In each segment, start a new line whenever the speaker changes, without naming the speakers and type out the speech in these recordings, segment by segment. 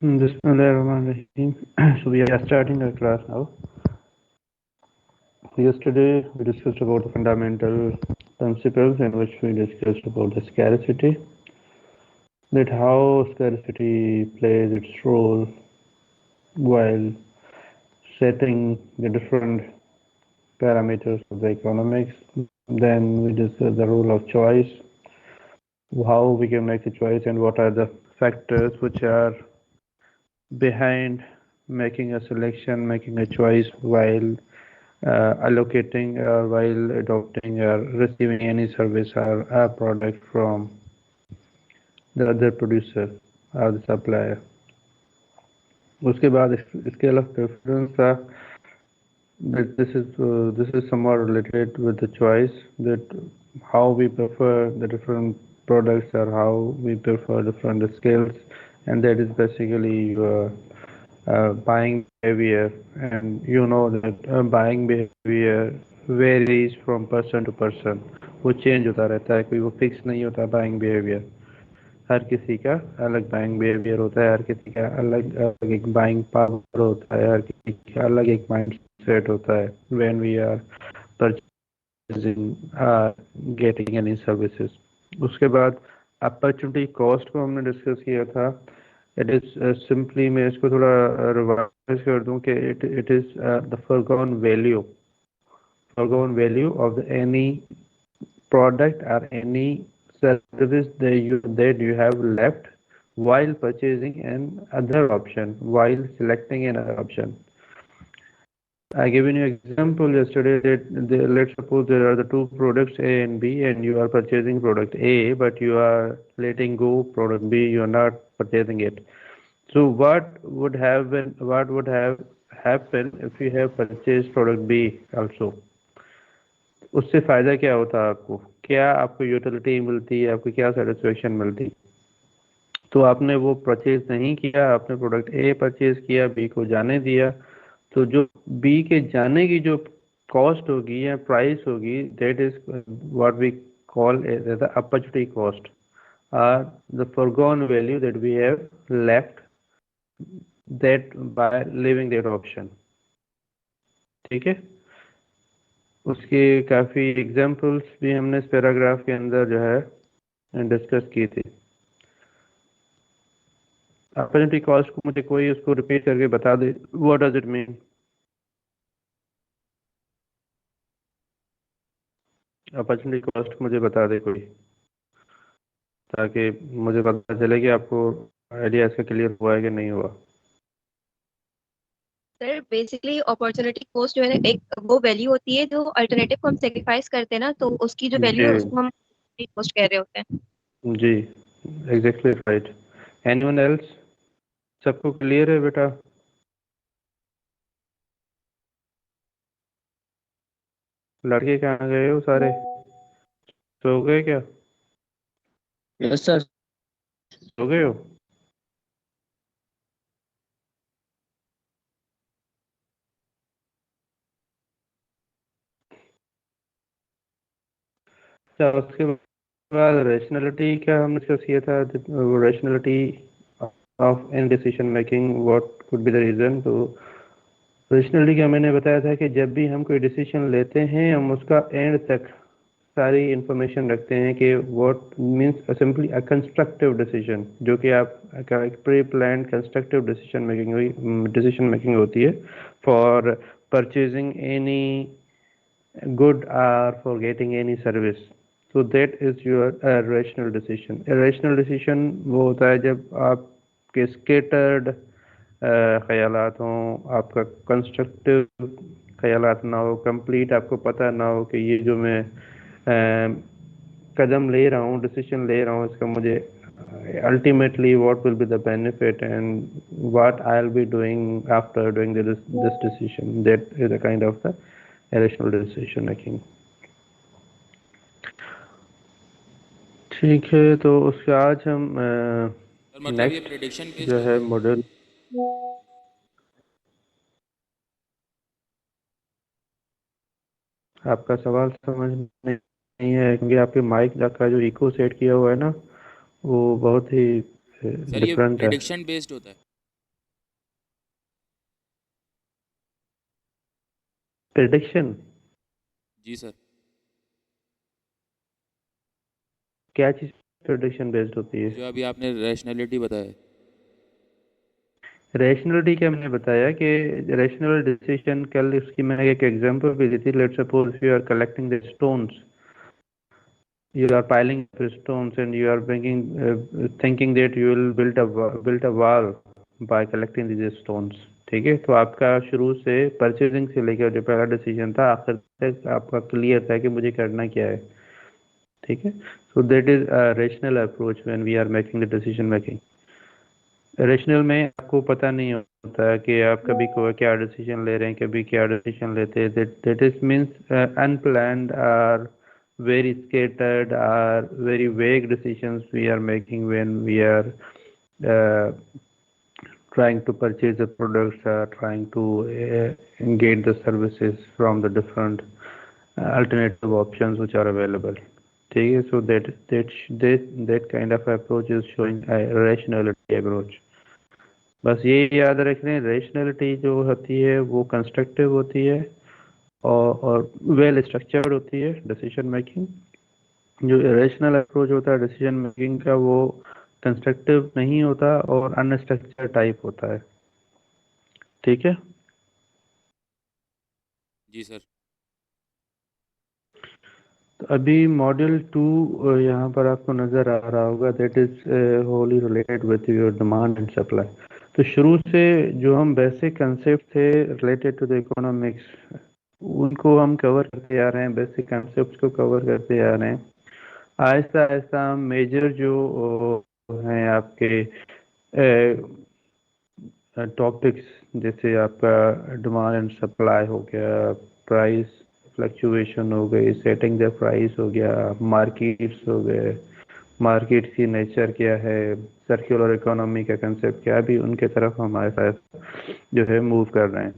Bismillahirrahmanirrahim. So we are starting our class now. Yesterday we discussed about the fundamental principles in which we discussed about the scarcity, that how scarcity plays its role while setting the different parameters of the economics. Then we discussed the role of choice, how we can make a choice and what are the factors which are behind making a selection, making a choice while allocating or while adopting or receiving any service or a product from the other producer or the supplier. उसके बाद scale of preference था that this is somewhat related with the choice, that how we prefer the different products or how we prefer different scales, and that is basically your buying behavior. And you know that buying behavior varies from person to person, वो change होता रहता है, कोई वो fix नहीं होता buying behaviour. हर किसी का अलग बाइंग बिहेवियर होता है, हर किसी का अलग अलग एक बाइंग पावर होता है, हर किसी का अलग एक माइंड सेट होता है when we are purchasing getting any services. उसके बाद अपॉर्चुनिटी कॉस्ट को हमने डिस्कस किया था. इट इज सिंपली, मैं इसको थोड़ा रिवाइज कर दूं कि it is the foregone value of any product or any service that you have left while purchasing another option, while selecting another option. I given you example yesterday that let's suppose there are the two products A and B, and you are purchasing product A, but you are letting go product B. You are not purchasing it. So what would have happened if you have purchased product B also? उससे फ़ायदा क्या होता आपको, क्या आपको utility मिलती है, आपको क्या सेटिस्फेक्शन मिलती. तो आपने वो परचेज नहीं किया, आपने प्रोडक्ट ए परचेज किया, बी को जाने दिया. तो जो बी के जाने की जो कॉस्ट होगी या प्राइस होगी, that is what we call as the opportunity cost, are the foregone value that we have left that by leaving that option. ठीक है. उसके काफ़ी एग्जाम्पल्स भी हमने इस पैराग्राफ के अंदर जो है डिस्कस की थी. अपॉर्चुनिटी कॉस्ट को मुझे कोई उसको रिपीट करके बता दे, what does it mean. Opportunity cost मुझे बता दे कोई, ताकि मुझे पता चले कि आपको आइडिया इसका क्लियर हुआ है कि नहीं हुआ.
सर बेसिकली अपॉर्चुनिटी कॉस्ट जो है एक वो वैल्यू होती है जो अल्टरनेटिव को हम सेक्रीफाइस करते हैं ना, तो उसकी जो वैल्यू है
जी
उसको हम कॉस्ट कह रहे होते हैं.
जी, एग्जैक्टली राइट. Anyone else? सबको क्लियर है बेटा? लड़के कहाँ गए हो सारे, सो गए क्या?
Yes sir.
सो गए हो? अच्छा, उसके बाद रेशनलिटी क्या हमने डिस्कस किया था. Rationality of in decision making, what could be the reason. तो रेशनलिटी का मैंने बताया था कि जब भी हम कोई डिसीजन लेते हैं, हम उसका एंड तक सारी इंफॉर्मेशन रखते हैं कि what means simply a constructive decision, जो कि आप का एक pre plan constructive decision making होती है for purchasing any good or for getting any service. So that is your rational decision. A rational decision वो होता है जब आपके scattered ख्यालात हों, आपका कंस्ट्रक्टिव ख्यालात ना हो, कंप्लीट आपको पता ना हो कि ये जो मैं कदम ले रहा हूँ, डिसीजन ले रहा हूँ, इसका मुझे ultimately what will be the benefit and what I'll be doing after doing this decision. That is a kind of the rational decision making. ठीक है, तो उसके आज हम
मतलब ये प्रेडिक्शन
नेक्स्ट जो है मॉडल. आपका सवाल समझ नहीं है क्योंकि आपके माइक का जो इको सेट किया हुआ है ना, वो बहुत ही
सर ये
डिफरेंट है.
प्रेडिक्शन बेस्ड होता है.
प्रिडिक्शन
जी सर।
क्या चीज़ प्रिडिक्शन बेस्ड होती है?
जो अभी आपने रैशनैलिटी बताया।
रैशनलिटी क्या मैंने बताया कि रैशनल डिसीजन, कल इसकी मैंने एक एग्जांपल भी दी थी। Let's suppose you are collecting the stones, you are piling up stones and you are bringing thinking that you will build a wall by collecting these stones. ठीक है, तो आपका शुरू से परचेजिंग से लेकर जो पहला डिसीजन था आखिर तक आपका क्लियर था कि मुझे करना क्या है। ठीक है, so that is rational approach when we are making the decision making. Rational में आपको पता नहीं होता कि आप कभी को क्या डिसीजन ले रहे हैं, कभी क्या डिसीजन लेते हैं। दैट इज मीन्स अनप्लान्ड और very scattered or very vague decisions we are making when we are uh, trying to purchase the products or trying to get the services from the different alternative options which are available. ठीक है, so that kind of approach is showing a rationality approach. बस ये याद रखना, rationality जो होती है वो कंस्ट्रक्टिव होती है और वेल स्ट्रक्चर्ड होती है डिसीजन मेकिंग। जो रेशनल अप्रोच होता है डिसीजन मेकिंग का वो कंस्ट्रक्टिव नहीं होता और अनस्ट्रक्चर्ड टाइप होता है। ठीक है,
जी सर।
तो अभी मॉड्यूल 2 यहाँ पर आपको नज़र आ रहा होगा, that is Holi related with your demand and supply. तो शुरू से जो हम बेसिक कंसेप्ट थे रिलेटेड टू द इकोनॉमिक्स उनको हम कवर करते आ रहे हैं, बेसिक कंसेप्ट को कवर करते आ रहे हैं। आहिस्ता आहिस्ता हम मेजर जो हैं आपके टॉपिक्स, जैसे आपका डिमांड एंड सप्लाई हो गया, प्राइस फ्लक्चुएशन हो गई, सेटिंग द प्राइस हो गया, मार्केट्स हो गए, मार्केट की नेचर क्या है, सर्कुलर इकोनॉमी का कंसेप्ट क्या है, अभी उनके तरफ हमारे साथ जो है मूव कर रहे हैं।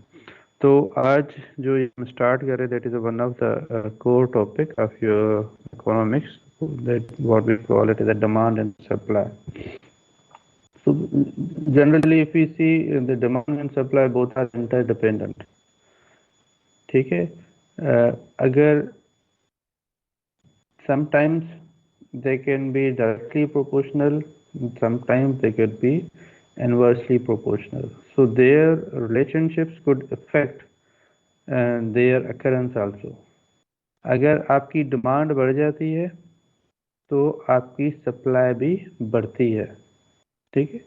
तो आज जो हम स्टार्ट कर रहे हैं that is one of the core topic of your economics, that what we call it is the demand and supply. So generally if we see the demand and supply both are interdependent. ठीक है, अगर sometimes they can be directly proportional, sometimes they could be inversely proportional. So their relationships could affect their occurrence also. अगर आपकी demand बढ़ जाती है तो आपकी सप्लाई भी बढ़ती है। ठीक है,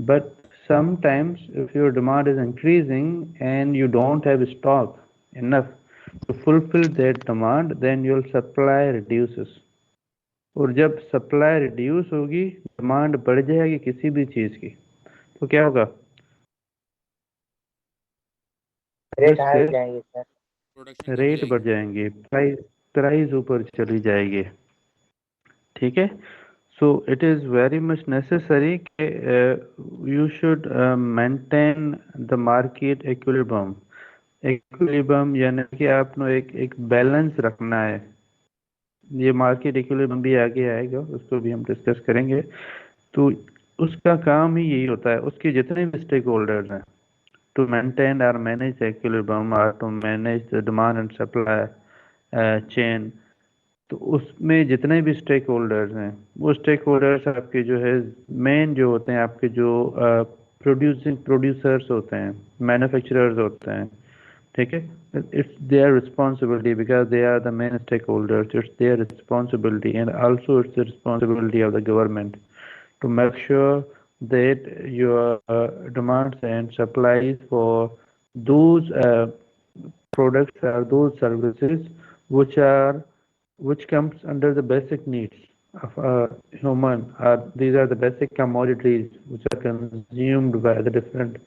but sometimes if your demand is increasing and you don't have stock enough to fulfill that demand, then your supply reduces. और जब सप्लाई रिड्यूस होगी, डिमांड बढ़ जाएगी किसी भी चीज की, तो क्या होगा?
रेट हाई हो जाएंगे सर।
प्रोडक्शन कम हो
रेट बढ़
जाएगी।
जाएंगे, प्राइस ऊपर चली जाएगी। ठीक है, so it is very much necessary कि you should maintain the market equilibrium. Equilibrium यानी कि आपने एक बैलेंस रखना है। ये मार्केट इक्विलिब्रियम भी आगे आएगा, उसको भी हम डिस्कस करेंगे। तो उसका काम ही यही होता है, उसके जितने भी स्टेक होल्डर्स हैं, टू मेंटेन और मैनेज इक्विलिब्रियम और to manage the demand and supply chain. तो उसमें जितने भी स्टेक होल्डर्स हैं, वो स्टेक होल्डर्स आपके जो है मेन जो होते हैं, आपके जो प्रोड्यूसर्स होते हैं, मैन्युफैक्चरर्स होते हैं। ठीक है, it's their responsibility because they are the main stakeholders. It's their responsibility and also it's the responsibility of the government to make sure that your demands and supplies for those products or those services which comes under the basic needs of a human, these are the basic commodities which are consumed by the different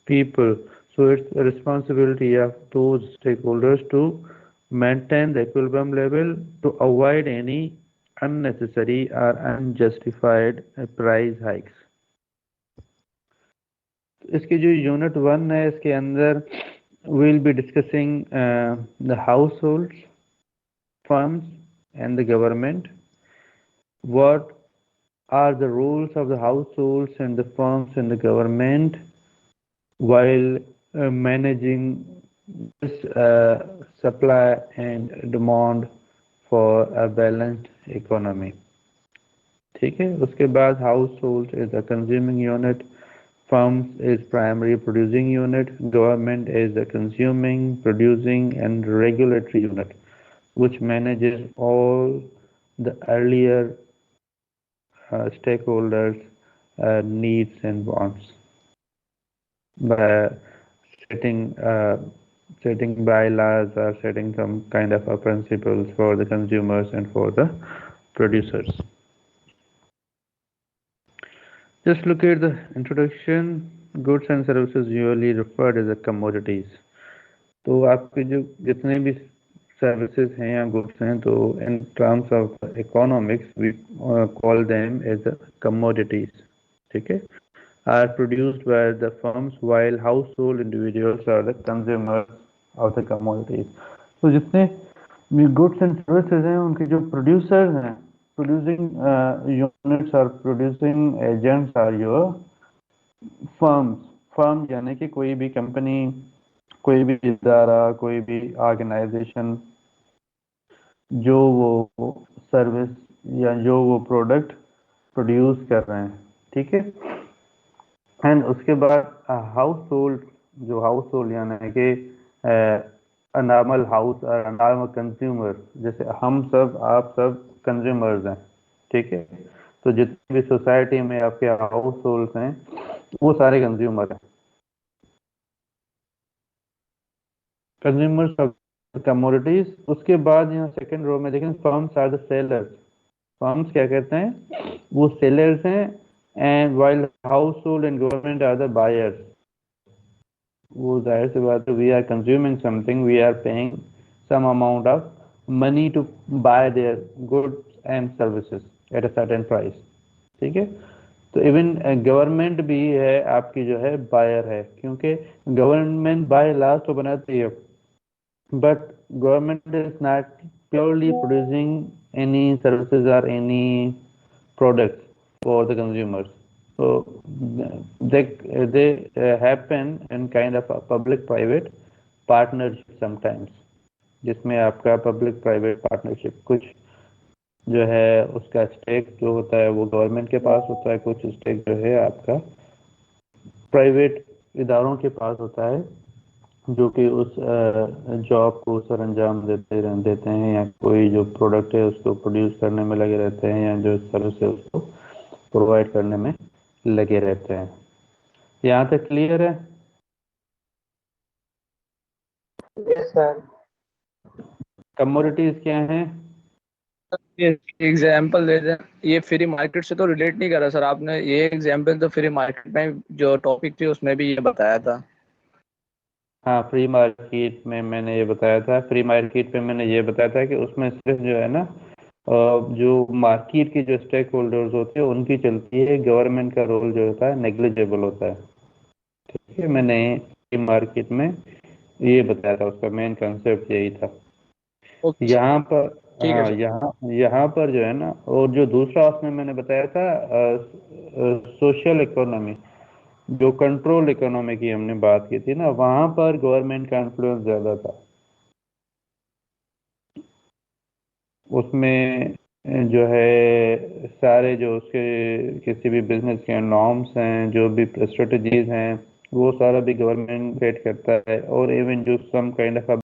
people. So it's the responsibility of those stakeholders to maintain the equilibrium level to avoid any unnecessary or unjustified price hikes. इसकी जो unit 1 है, इसके अंदर we'll be discussing the households, firms and the government. What are the roles of the households and the firms and the government while managing this supply and demand for a balanced economy. ठीक है, उसके बाद household is a consuming unit, firms is primary producing unit, government is a consuming, producing and regulatory unit which manages all the earlier stakeholders needs and wants by setting bylaws or setting some kind of principles for the consumers and for the producers. Just look at the introduction. Goods and services usually referred as a commodities. तो आपके जो जितने भी services हैं या goods हैं, तो in terms of economics we call them as commodities. ठीक है, are produced by the firms while household individuals are the consumers of the commodities. तो जितने भी goods and services हैं उनके जो producers हैं, producing units or producing agents are your firms. firm यानी कि कोई भी कंपनी, कोई भी इदारा, कोई भी ऑर्गेनाइजेशन जो वो सर्विस या जो वो प्रोडक्ट प्रोड्यूस कर रहे हैं, ठीक है। एंड उसके बाद हाउस होल्ड, जो हाउस होल्ड यानी कि नॉर्मल हाउस और नॉर्मल कंज्यूमर, जैसे हम सब आप सब कंज्यूमर्स हैं, ठीक है। तो जितने भी सोसाइटी में आपके हाउस होल्ड हैं वो सारे कंज्यूमर हैं, कंज्यूमर्स ऑफ कमोडिटीज। उसके बाद यहाँ सेकंड रो में देखें, firms are the sellers. Firms क्या कहते हैं, वो सेलर्स हैं। And while household and government are the buyers. वो जाहिर सी बात है, we are consuming something, we are paying some amount of money to buy their goods and services at a certain price, ठीक है। तो even government भी है आपकी जो है बायर है, क्योंकि गवर्नमेंट बाय लॉ तो बनाती है, but government is not purely producing any services or any products for the consumers. So they happen in kind of a public-private partnership sometimes, जिसमें आपका पब्लिक प्राइवेट पार्टनरशिप कुछ जो है उसका स्टेक जो होता है वो गवर्नमेंट के पास होता है, कुछ स्टेक जो है आपका प्राइवेट इदारों के पास होता है, जो कि उस जॉब को सर अंजाम देते हैं, या कोई जो प्रोडक्ट है उसको प्रोड्यूस करने में लगे रहते हैं, या जो सर्विस है उसको प्रोवाइड करने में लगे रहते हैं। यहाँ तक क्लियर है?
Yes sir.
कमोडिटीज क्या हैं?
ये एग्जाम्पल दे दें, ये फ्री मार्केट से तो रिलेट नहीं करा सर आपने, ये एग्जाम्पल तो फ्री मार्केट में जो टॉपिक थी उसमें भी ये बताया था।
हाँ, फ्री मार्केट में मैंने ये बताया था, फ्री मार्केट पे मैंने ये बताया था कि उसमें सिर्फ जो है ना जो मार्केट के जो स्टेक होल्डर्स होते हैं उनकी चलती है, गवर्नमेंट का रोल जो होता है नेग्लिजिबल होता है, ठीक है। मैंने फ्री मार्केट में ये बताया था, उसका मेन कंसेप्ट यही था। यहाँ पर हाँ, यहाँ पर जो है ना, और जो दूसरा उसमें मैंने बताया था सोशल इकोनॉमी, जो कंट्रोल इकोनॉमी की हमने बात की थी ना, वहां पर गवर्नमेंट का इन्फ्लुएंस ज्यादा था। उसमें जो है सारे जो उसके किसी भी बिजनेस के नॉर्म्स हैं, जो भी स्ट्रेटजीज हैं, वो सारा भी गवर्नमेंट सेट करता है। और इवन जो सम काइंड ऑफ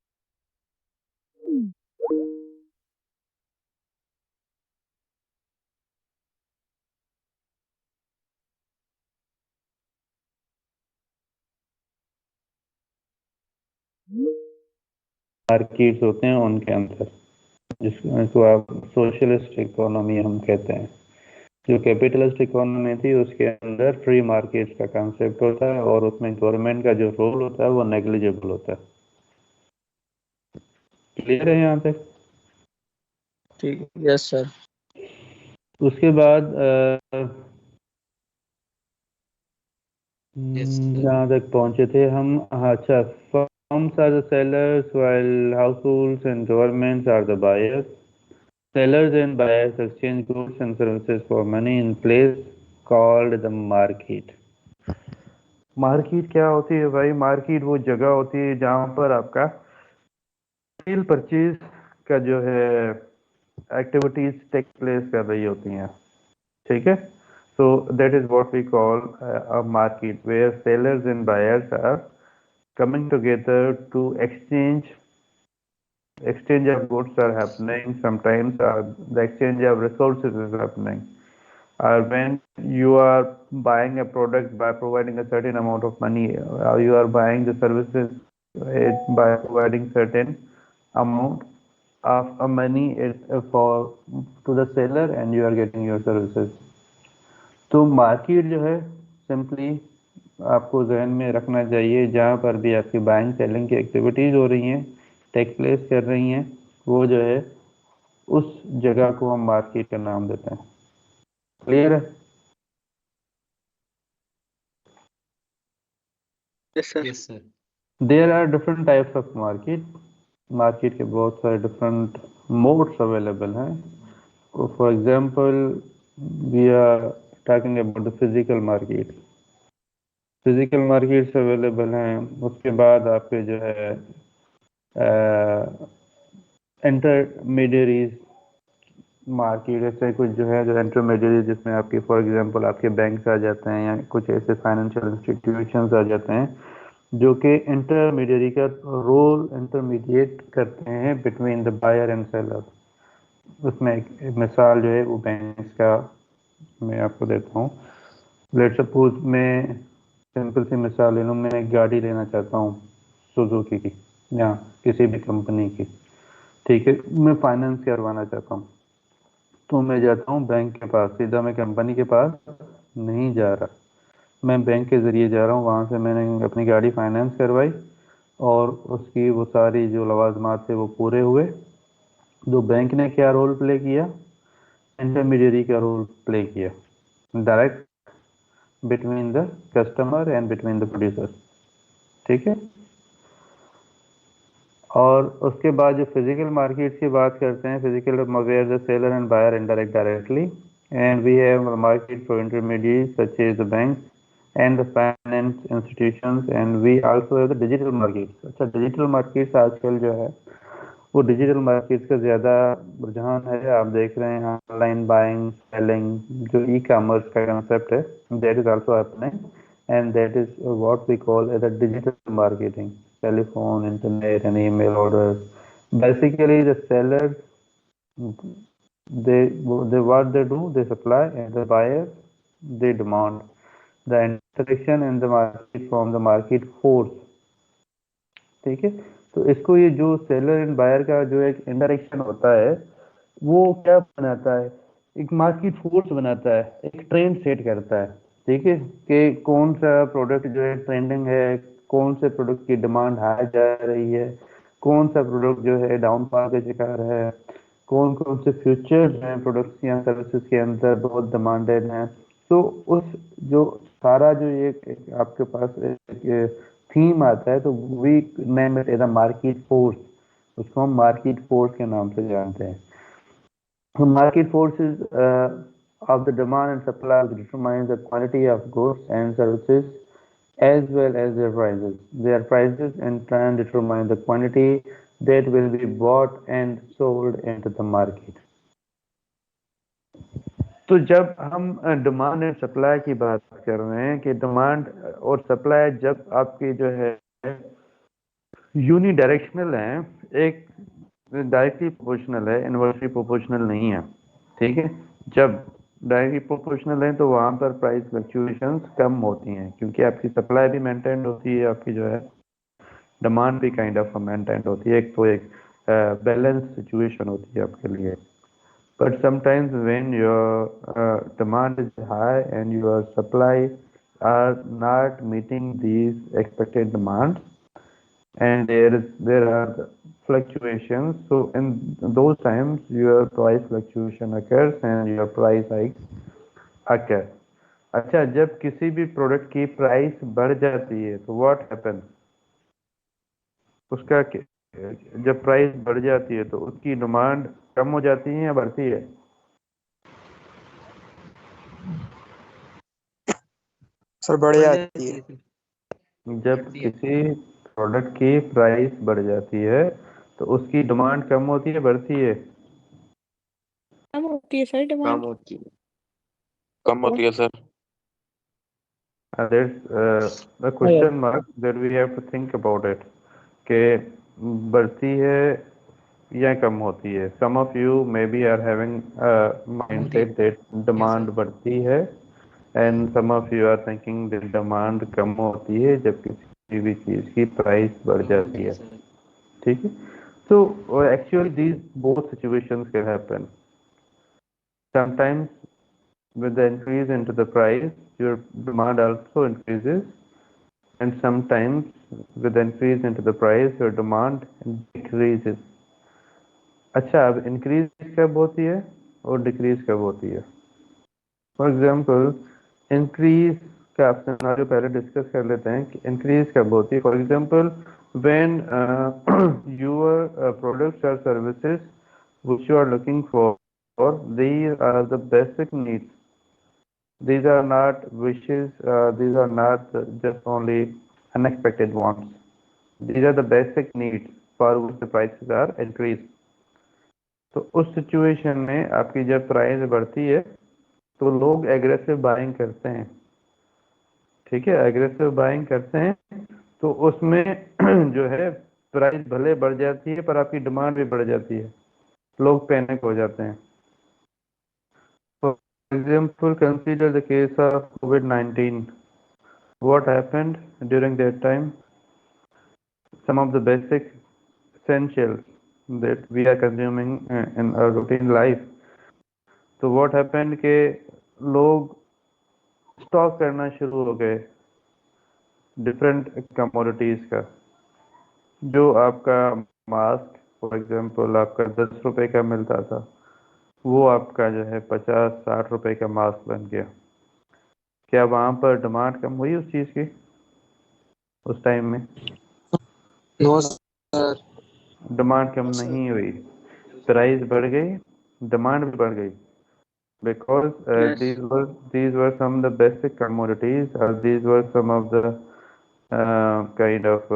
मार्केट्स होते हैं उनके अंदर, जिसको आप सोशलिस्ट इकोनॉमी हम कहते हैं। जो कैपिटलिस्ट इकोनॉमी थी उसके अंदर फ्री मार्केट्स का कंसेप्ट होता है, और उसमें गवर्नमेंट का जो रोल होता है वो नेग्लिजिबल होता है। क्लियर है यहाँ तक?
ठीक है, यस सर।
उसके बाद जहाँ तक पहुंचे थे हम, अच्छा, firms are the sellers while households and governments are the buyers. Sellers and buyers exchange goods and services for money in place called the market. Market क्या होती है भाई? मार्केट वो जगह होती है जहाँ पर आपका सेल परचेज का जो है एक्टिविटीज टेक प्लेस कर रही होती हैं, ठीक है? So that is what we call a market, where sellers and buyers are coming together to exchange of goods are happening. Sometimes the exchange of resources is happening. When you are buying a product by providing a certain amount of money, you are buying the services by providing certain amount of money for to the seller, and you are getting your services. तो market जो है simply आपको जहन में रखना चाहिए, जहाँ पर भी आपकी बाइंग सेलिंग की एक्टिविटीज हो रही हैं, टेक प्लेस कर रही हैं, वो जो है उस जगह को हम मार्केट का नाम देते हैं। क्लियर है?
Yes sir.
Yes sir.
There are different types of market. Market के बहुत सारे डिफरेंट मोड्स अवेलेबल हैं। For example we are talking about the physical market. Physical markets available हैं। उसके बाद आपके जो है इंटरमीडियरीज मार्केट, ऐसे कुछ जो है जो इंटरमीडियरी, जिसमें आपके फॉर एग्जांपल आपके बैंक्स आ जाते हैं या कुछ ऐसे फाइनेंशियल इंस्टीट्यूशंस आ जाते हैं जो कि इंटरमीडियरी का रोल इंटरमीडिएट करते हैं between the buyer and seller. उसमें एक मिसाल जो है वो बैंक्स का मैं आपको देता हूँ। लेट्स सपोज मैं सिंपल सी मिसाल ले लूँ, मैं एक गाड़ी लेना चाहता हूँ सुजुकी की या किसी भी कंपनी की, ठीक है? मैं फाइनेंस करवाना चाहता हूँ, तो मैं जाता हूँ बैंक के पास, सीधा मैं कंपनी के पास नहीं जा रहा, मैं बैंक के ज़रिए जा रहा हूँ। वहाँ से मैंने अपनी गाड़ी फाइनेंस करवाई और उसकी वो सारी जो लवाजमात थे वो पूरे हुए। तो बैंक ने क्या रोल प्ले किया? इंटरमीडियरी का रोल प्ले किया, direct between the customer and between the producer, ठीक है? और उसके बाद जो फिजिकल मार्केट की बात करते हैं, physical where the seller and buyer interact directly, and we have market for intermediate such as the bank and the finance institutions, and we also have the digital market. अच्छा, digital markets आजकल जो है वो digital markets का ज़्यादा रुझान है। आप देख रहे हैं ऑनलाइन बाइंग सेलिंग, जो ई कॉमर्स का कंसेप्ट है, that is also happening, and that is what we call as the digital marketing. Telephone, internet, and email orders. Basically, the sellers, they what they do, they supply, and the buyers, they demand. The interaction in the market from the market force, ठीक है? तो इसको ये जो seller and buyer का जो एक interaction होता है वो क्या बनाता है? एक मार्केट फोर्स बनाता है, एक ट्रेंड सेट करता है, ठीक है? कि कौन सा प्रोडक्ट जो है ट्रेंडिंग है, कौन से प्रोडक्ट की डिमांड हाई जा रही है, कौन सा प्रोडक्ट जो है डाउनफॉल का शिकार है, कौन कौन से फ्यूचर्स हैं प्रोडक्ट्स या सर्विसेज के अंदर बहुत डिमांडेड हैं। तो उस जो सारा जो एक आपके पास एक थीम आता है, तो we name it as a market force. उसको हम मार्केट फोर्स के नाम से जानते हैं। So market forces of the demand and supply determine the quantity of goods and services as well as their prices. Their prices in turn determine the quantity that will be bought and sold into the market. तो जब हम demand and supply की बात कर रहे हैं कि demand और सप्लाई जब आपकी जो है यूनिडायरेक्शनल है, एक डायरेक्टली प्रोपोर्शनल है, इनवर्सली प्रोपोर्शनल नहीं है, ठीक है? जब डायरेक्टली प्रोपोर्शनल है तो वहाँ पर प्राइस फ्लक्चुएशंस कम होती हैं, क्योंकि आपकी सप्लाई भी मेंटेन होती है, आपकी जो है डिमांड भी काइंड ऑफ मेंटेन होती है। एक तो एक बैलेंस सिचुएशन होती है आपके लिए। But sometimes when your demand is high and your supply are not meeting these expected demands, and there are fluctuations, so in those times your price fluctuation occurs and your price hikes occur. अच्छा, जब किसी भी product की price बढ़ जाती है तो what happen? उसका जब प्राइस बढ़ जाती है तो उसकी डिमांड कम हो जाती है या बढ़ती है?
सर बढ़ जाती है।
जब किसी प्रोडक्ट की प्राइस बढ़ जाती है तो उसकी डिमांड कम होती है, बढ़ती है?
कम होती है सर
कम
डिमांड।
होती है, कम होती है sir.
That's the question mark that we have to think about it. कि बढ़ती है या कम होती है? Some of you maybe are having a mindset that demand बढ़ती है, and some of you are thinking that demand कम होती है जब किसी भी चीज़ की प्राइस बढ़ जाती है। ठीक है? So actually these both situations can happen. Sometimes with the increase into the price, your demand also increases, and sometimes with the increase into the price, your demand decreases. अच्छा, अब increase कब होती है और decrease कब होती है? For example, increase का आप scenario पहले discuss कर लेते हैं कि increase कब होती है. For example, when your products or services which you are looking for, these are the basic needs. These are not wishes, these are not just only unexpected wants. These are the basic needs for which the prices are increased. तो उस situation में आपकी जब price बढ़ती है तो लोग aggressive buying करते हैं। ठीक है, एग्रेसिव बाइंग करते हैं तो उसमें जो है प्राइस भले बढ़ जाती है पर आपकी डिमांड भी बढ़ जाती है, लोग पैनिक हो जाते हैं। For example, consider the case of COVID-19. What happened during that time? Some of the basic essentials that we are consuming in our routine life. तो what happened कि लोग स्टॉक करना शुरू हो गए डिफरेंट कमोडिटीज का। जो आपका मास्क फॉर एग्जांपल आपका 10 रुपए का मिलता था, वो आपका जो है 50-60 रुपए का मास्क बन गया। क्या वहाँ पर डिमांड कम हुई उस चीज़ की उस टाइम में?
No sir.
डिमांड कम नहीं हुई, प्राइस बढ़ गई, डिमांड भी बढ़ गई। Because
Yes.
these were some of the basic commodities, or these were some of the kind of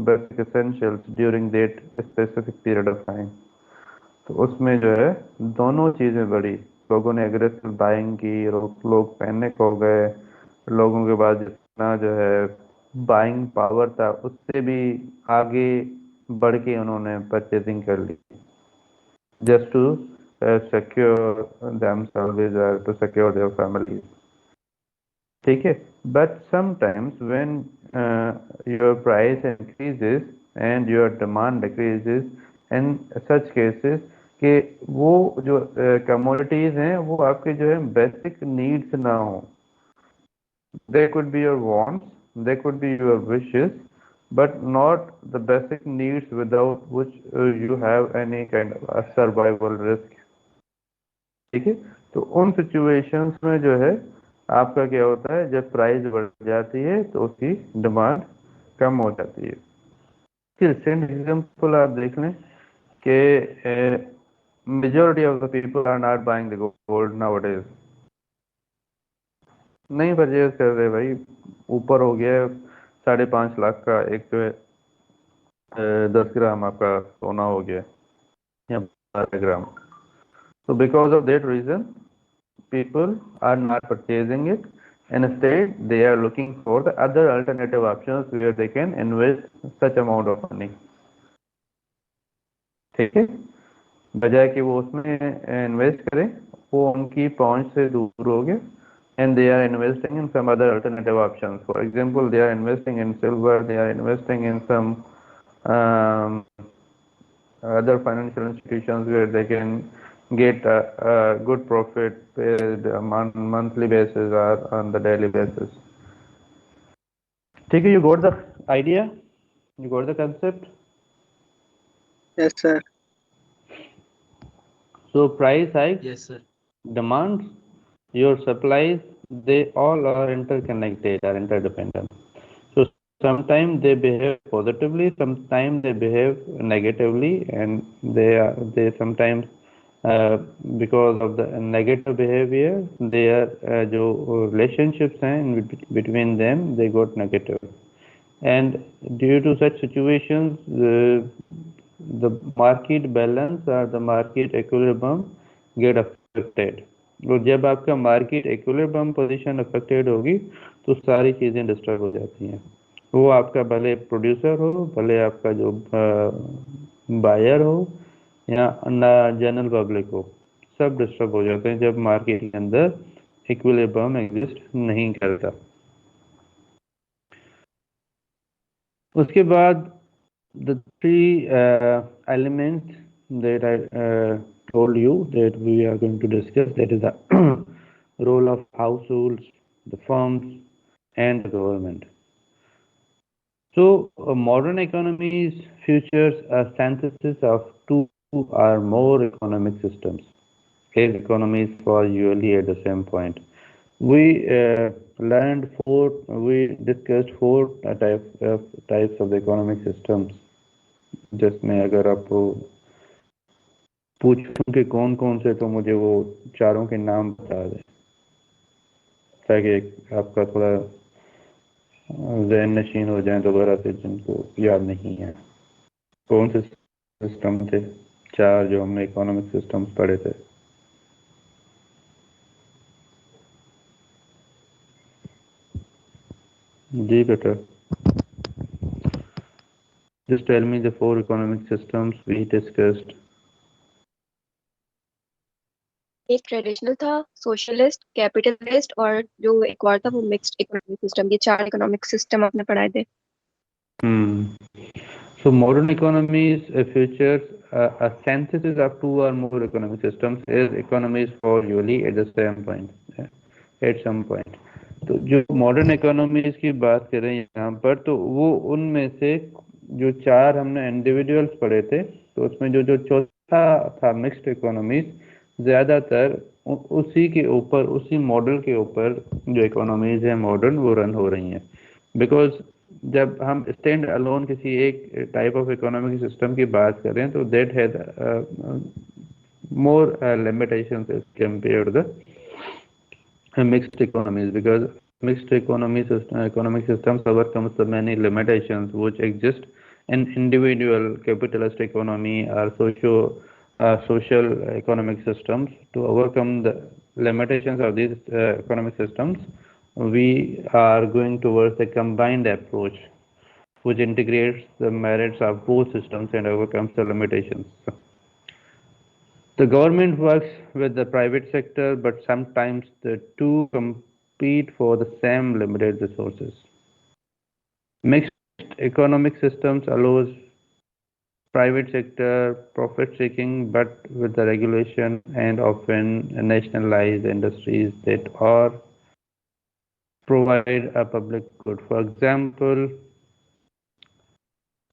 basic essentials during that specific period of time. तो उसमें जो है दोनों चीज़ें बढ़ी, लोगों ने एग्रेसिव बाइंग की, लोग पैनिक हो गए, लोगों के पास जितना जो है बाइंग पावर था उससे भी आगे बढ़ के उन्होंने परचेजिंग कर ली, just to secure themselves or to secure their families. ठीक है, but sometimes when your price increases and your demand decreases, in such cases कि वो जो commodities हैं वो आपके जो है basic needs ना हो, they could be your wants, they could be your wishes, but not the basic needs without which you have any kind of a survival risk. ठीक है, तो उन सिचुएशंस में जो है आपका क्या होता है, जब प्राइस बढ़ जाती है तो उसकी डिमांड कम हो जाती है। फिर सेकंड एग्जांपल आप देख लें कि majority of the people are not buying the gold nowadays. नहीं परचेज कर रहे भाई, ऊपर हो गया 5.5 लाख का एक जो है 10 ग्राम आपका सोना हो गया या 12 ग्राम। So because of that reason, people are not purchasing it, and instead they are looking for the other alternative options where they can invest such amount of money. ठीक है, बजाय कि वो उसमें इन्वेस्ट करें, वो उनकी पहुंच से दूर हो गए, and they are investing in some other alternative options. For example, they are investing in silver, they are investing in some other financial institutions where they can get a good profit paid on monthly basis or on the daily basis. ठीक है, you got the idea, you got the concept.
Yes, sir.
So price hike,
Yes, sir.
demand, your supplies, they all are interconnected, are interdependent. So sometimes they behave positively, sometimes they behave negatively, and they sometimes because of the negative behavior, their जो relationships हैं between them, they got negative. and due to such situations, the market balance or the market equilibrium get affected. और जब आपका market equilibrium position affected होगी तो सारी चीज़ें disturb हो जाती हैं। वो आपका भले प्रोड्यूसर हो, भले आपका जो बायर हो या जनरल पब्लिक हो, सब डिस्टर्ब हो जाते हैं जब मार्केट के अंदर इक्विलिब्रियम एग्जिस्ट नहीं करता। उसके बाद the three elements that I told you that we are going to discuss, that is the role of households, the firms, and the government. So modern economies features a synthesis of two or more economic systems. Eight economies fall usually at the same point. We discussed four types of the economic systems, जिसमें अगर आपको पूछूं कि कौन कौन से, तो मुझे वो चारों के नाम बता दें ताकि आपका थोड़ा ज़हन नशीन हो जाए दोबारा से, जिनको याद नहीं है। कौन से सिस्टम थे चार जो हमने इकोनॉमिक सिस्टम्स पढ़े थे? जी बेटा, just tell me the four economic systems we discussed.
एक ट्रेडिशनल था, सोशलिस्ट, कैपिटलिस्ट और जो एक और था वो मिक्स्ड इकोनॉमिक सिस्टम। ये चार इकोनॉमिक सिस्टम आपने पढ़ाए थे।
So modern economies features a synthesis of two or more economic systems as economies fall usually at the same point, at some point. तो जो मॉडर्न इकोनॉमीज की बात करें यहाँ पर, तो वो उनमें से जो चार हमने इंडिविजुअल्स पढ़े थे, तो उसमें जो चौथा था मिक्स्ड इकोनॉमीज, ज़्यादातर उसी के ऊपर, उसी मॉडल के ऊपर जो इकोनॉमीज है मॉडर्न, वो रन हो रही हैं। बिकॉज जब हम स्टैंड अलोन किसी एक टाइप ऑफ इकोनॉमिक सिस्टम की बात करें तो that has more limitations as compared the mixed economies, because mixed economic systems overcomes the many limitations which exist in individual capitalist economy or social economic systems. To overcome the limitations of these economic systems, we are going towards a combined approach which integrates the merits of both systems and overcomes the limitations. The government works with the private sector, but sometimes the two compete for the same limited resources. Mixed economic systems allows private sector profit seeking, but with the regulation and often nationalized industries that are provide a public good. For example,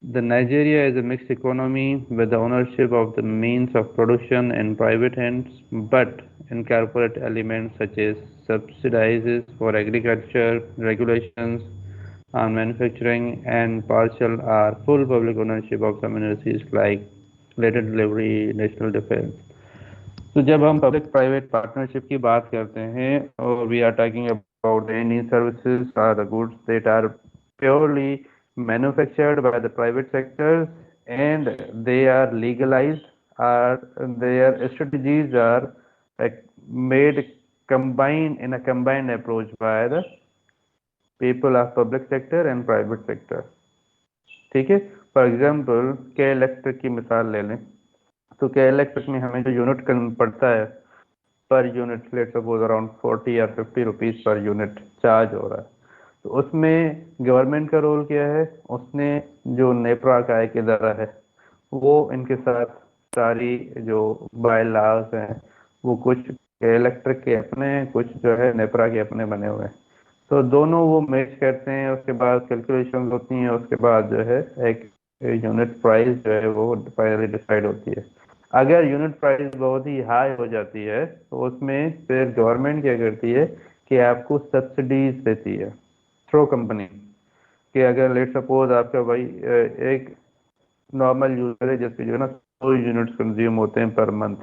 the Nigeria is a mixed economy with the ownership of the means of production in private hands, but incorporate elements such as subsidies for agriculture, regulations on manufacturing, and partial or full public ownership of some industries like later delivery, national defense. तो जब हम public private partnership की बात करते हैं और we are talking about any services और the goods that are purely manufactured by the private sectors and they are legalized, or their strategies are made combined in a combined approach by the people of public sector and private sector. ठीक है, for example के electric की मिसाल ले लें, तो के electric में हमें जो यूनिट पड़ता है per unit, let's suppose around 40 या 50 रुपीज़ पर यूनिट चार्ज हो रहा है। तो उसमें गवर्नमेंट का रोल क्या है? उसने जो नेप्रा का एक इदारा है वो इनके साथ सारी जो बाय लॉज हैं वो कुछ इलेक्ट्रिक के अपने, कुछ जो है नेप्रा के अपने बने हुए हैं। तो दोनों वो मैच करते हैं, उसके बाद कैलकुलेशन होती हैं, उसके बाद जो है एक यूनिट प्राइस जो है वो फाइनली डिसाइड होती है। अगर यूनिट प्राइस बहुत ही हाई हो जाती है तो उसमें फिर गवर्नमेंट क्या करती है कि आपको सब्सिडीज देती है थ्रू कंपनी, कि अगर लेट सपोज आपका भाई एक नॉर्मल यूजर है जिसके जो है ना 100 यूनिट्स कंज्यूम होते हैं पर मंथ,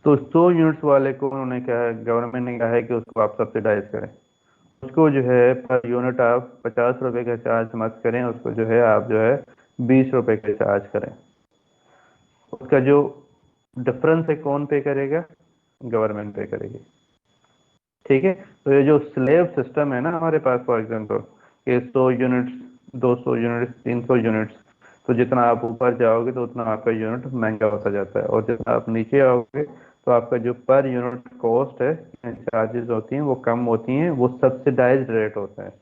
तो 100 यूनिट्स वाले को उन्होंने कहा, गवर्नमेंट ने कहा है कि उसको आप सब्सिडाइज करें। उसको जो है पर यूनिट आप 50 रुपए का चार्ज मत करें, उसको जो है आप जो है 20 रुपए का चार्ज करें। उसका जो डिफरेंस है कौन पे करेगा? गवर्नमेंट पे करेगी। ठीक है, तो ये जो स्लेब सिस्टम है ना हमारे पास, फॉर एग्जांपल कि 100 यूनिट्स, 200 यूनिट्स, 300 यूनिट्स, तो जितना आप ऊपर जाओगे तो उतना आपका यूनिट महंगा होता जाता है, और जितना आप नीचे आओगे तो आपका जो पर यूनिट कॉस्ट है, चार्जेस होती हैं वो कम होती हैं, वो सब्सिडाइज्ड रेट होता है।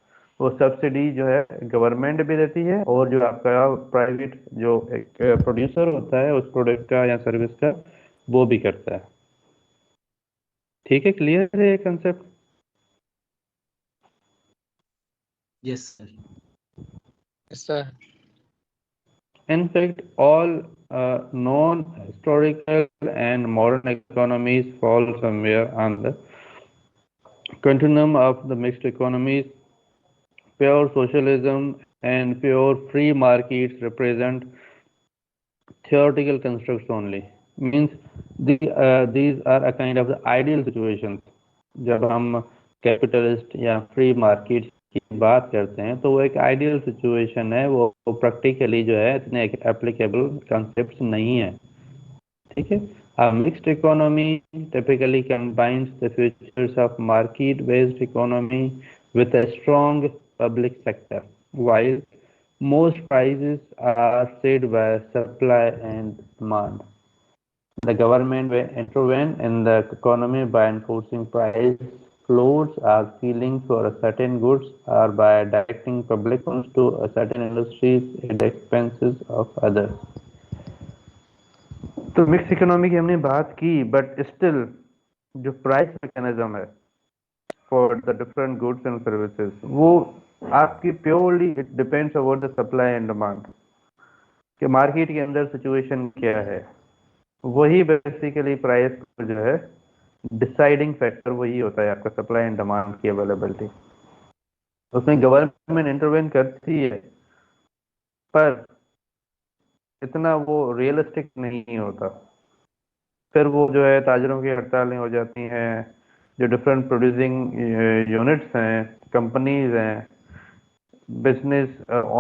वो सब्सिडी जो है गवर्नमेंट भी देती है, और जो आपका प्राइवेट जो एक प्रोड्यूसर होता है उस प्रोडक्ट का या सर्विस का, वो भी करता है। ठीक है, क्लियर है ये concept?
Yes, sir.
Yes, sir.
In fact, all non-historical and modern economies fall somewhere on the continuum of the mixed economies. Pure socialism and pure free markets represent theoretical constructs only. Means these are a kind of the ideal situations. जब हम capitalist या free market की बात करते हैं तो वो एक आइडियल सिचुएशन है, वो प्रैक्टिकली जो है इतने एप्लीकेबल कॉन्सेप्ट्स नहीं है। ठीक है, a mixed economy typically combines the features of market-based economy with a strong public sector, while most prices are set by supply and demand. The government will intervene in the economy by enforcing price floors or ceilings for a certain goods, or by directing public funds to a certain industries at the expenses of others. तो mix economy की हमने बात की, but still जो price mechanism है for the different goods and services, वो आपकी purely it depends about the supply and demand, कि मार्केट के अंदर सिचुएशन क्या है। वही बेसिकली प्राइस जो है डिसाइडिंग फैक्टर वही होता है, आपका सप्लाई एंड डिमांड की अवेलेबिलिटी। उसमें गवर्नमेंट इंटरवेन करती है, पर इतना वो रियलिस्टिक नहीं होता। फिर वो जो है ताजरों की हड़तालें हो जाती हैं, जो डिफरेंट प्रोड्यूसिंग यूनिट्स हैं, कंपनीज हैं, बिजनेस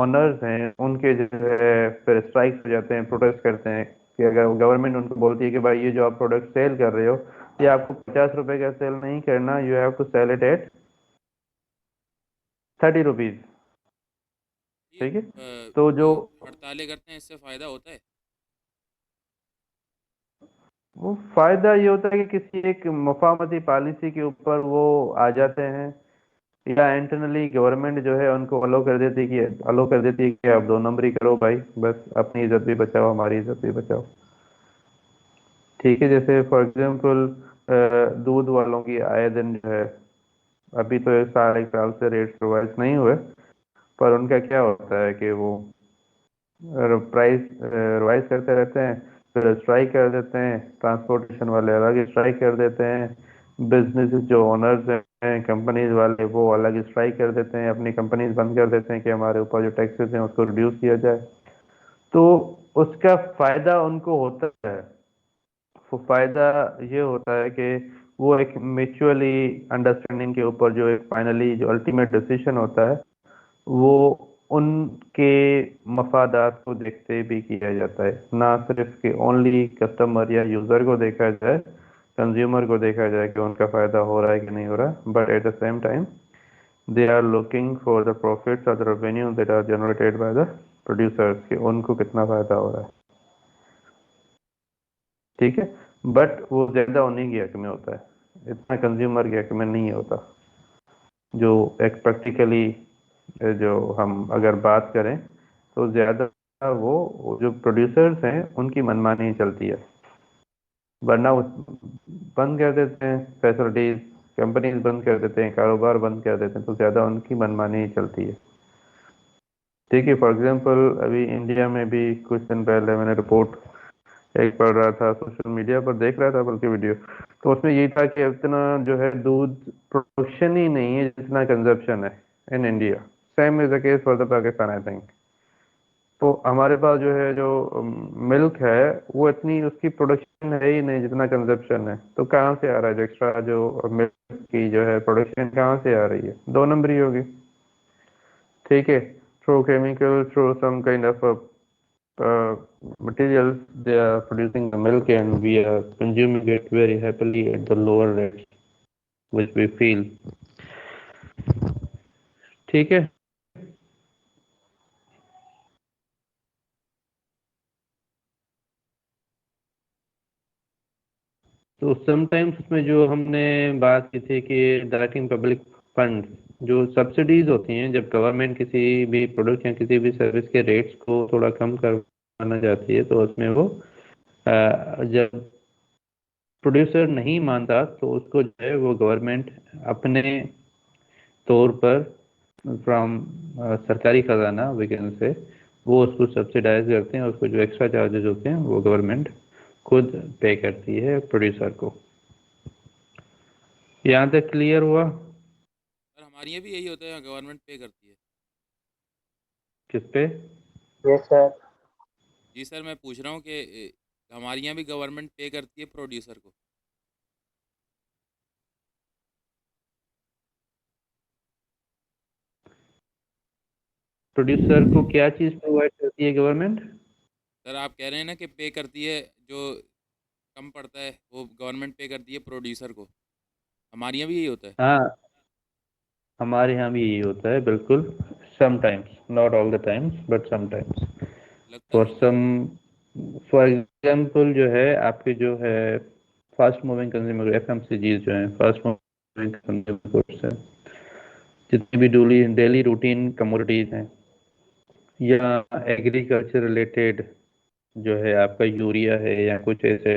ओनर्स हैं, उनके जो है फिर स्ट्राइक्स हो जाते हैं, प्रोटेस्ट करते हैं कि अगर गवर्नमेंट उनको बोलती है कि भाई ये जो आप प्रोडक्ट सेल कर रहे हो, ये आपको 50 रुपए का सेल नहीं करना, you have to sell it at 30 rupees.
ये
ठीक है, तो जो
हड़तालें करते हैं इससे फायदा होता है?
वो फायदा ये होता है कि किसी एक मफामती पॉलिसी के ऊपर वो आ जाते हैं, या इंटरनली गवर्नमेंट जो है उनको अलो कर देती है कि आप 2 नंबरी करो भाई, बस अपनी इज्जत भी बचाओ, हमारी इज्जत भी बचाओ। ठीक है, जैसे फॉर एग्जांपल दूध वालों की आए दिन जो है, अभी तो एक साल से रेट रिवाइज नहीं हुए, पर उनका क्या होता है कि वो प्राइस रिवाइज करते रहते हैं, फिर स्ट्राइक कर देते हैं, ट्रांसपोर्टेशन वाले अलग स्ट्राइक कर देते हैं, बिजनेस जो ओनर्स हैं कंपनीज वाले वो अलग स्ट्राइक कर देते हैं, अपनी कंपनीज बंद कर देते हैं कि हमारे ऊपर जो टैक्सेस हैं उसको रिड्यूस किया जाए। तो उसका फायदा उनको होता है। वो फायदा ये होता है कि वो एक म्यूचुअली अंडरस्टैंडिंग के ऊपर जो एक फाइनली जो अल्टीमेट डिसीजन होता है वो उनके मफादात को देखते भी किया जाता है, ना सिर्फ कि ओनली कस्टमर या यूजर को देखा जाए, कंज्यूमर को देखा जाए कि उनका फायदा हो रहा है कि नहीं हो रहा, but at the same time they are looking for the profits और the revenue that are generated by the producers, कि उनको कितना फायदा हो रहा है। ठीक है, बट वो ज्यादा उन्हीं के हक में होता है, इतना कंज्यूमर के हक में नहीं होता। जो एक प्रैक्टिकली जो हम अगर बात करें तो ज्यादा वो जो प्रोड्यूसर्स हैं उनकी मनमानी चलती है, वरना वो बंद कर देते हैं फैसिलिटीज, कंपनीज बंद कर देते हैं, कारोबार बंद कर देते हैं, तो ज्यादा उनकी मनमानी चलती है। ठीक है, फॉर एग्जांपल अभी इंडिया में भी कुछ दिन पहले मैंने रिपोर्ट एक पढ़ रहा था, सोशल मीडिया पर देख रहा था बल्कि वीडियो, तो उसमें यही था कि इतना जो है दूध प्रोडक्शन ही नहीं है जितना कंजप्शन है in India. Same is the case for the Pakistan I think. तो हमारे पास जो है जो मिल्क है वो इतनी उसकी प्रोडक्शन है ही नहीं जितना कंजप्शन है, तो कहाँ से आ रहा है जो एक्स्ट्रा जो मिल्क की जो है प्रोडक्शन कहाँ से आ रही है? 2 नंबर ही होगी, ठीक है। Through chemical, through some kind of materials, they are producing the milk and we are consuming it very happily at the lower rates which we feel, ठीक है। तो समटाइम्स उसमें जो हमने बात की थी कि डायरेक्टिंग पब्लिक फंड, जो सब्सिडीज होती हैं, जब गवर्नमेंट किसी भी प्रोडक्ट या किसी भी सर्विस के रेट्स को थोड़ा कम करवाना चाहती है, तो उसमें वो जब प्रोड्यूसर नहीं मानता तो उसको जो है वो गवर्नमेंट अपने तौर पर फ्रॉम सरकारी खजाना वी से वो उसको सब्सिडाइज करते हैं, उसको जो एक्स्ट्रा चार्जेस होते हैं वो गवर्नमेंट खुद पे करती है प्रोड्यूसर को। यहाँ तक क्लियर हुआ?
सर हमारे यहाँ भी यही होता है, गवर्नमेंट पे करती है।
किस पे?
Yes sir.
जी सर, मैं पूछ रहा हूँ कि हमारे यहाँ भी गवर्नमेंट पे करती है प्रोड्यूसर को।
प्रोड्यूसर को क्या चीज़ प्रोवाइड करती है गवर्नमेंट?
सर आप कह रहे हैं ना कि पे करती है, जो कम पड़ता है वो गवर्नमेंट पे करती है प्रोड्यूसर को। हमारे यहाँ भी यही होता है।
हाँ, हमारे यहाँ भी यही होता है, बिल्कुल। Sometimes, not all the times but sometimes,
लगता
फॉर
नहीं है।
फॉर एग्जाम्पल जो है आपके जो है फास्ट मूविंग कंज्यूमर FMCG जो है, फास्ट मूविंग कंज्यूमर गुड्स है, जितनी भी डेली रूटीन कमोडिटीज हैं या एग्रीकल्चर रिलेटेड जो है आपका यूरिया है या कुछ ऐसे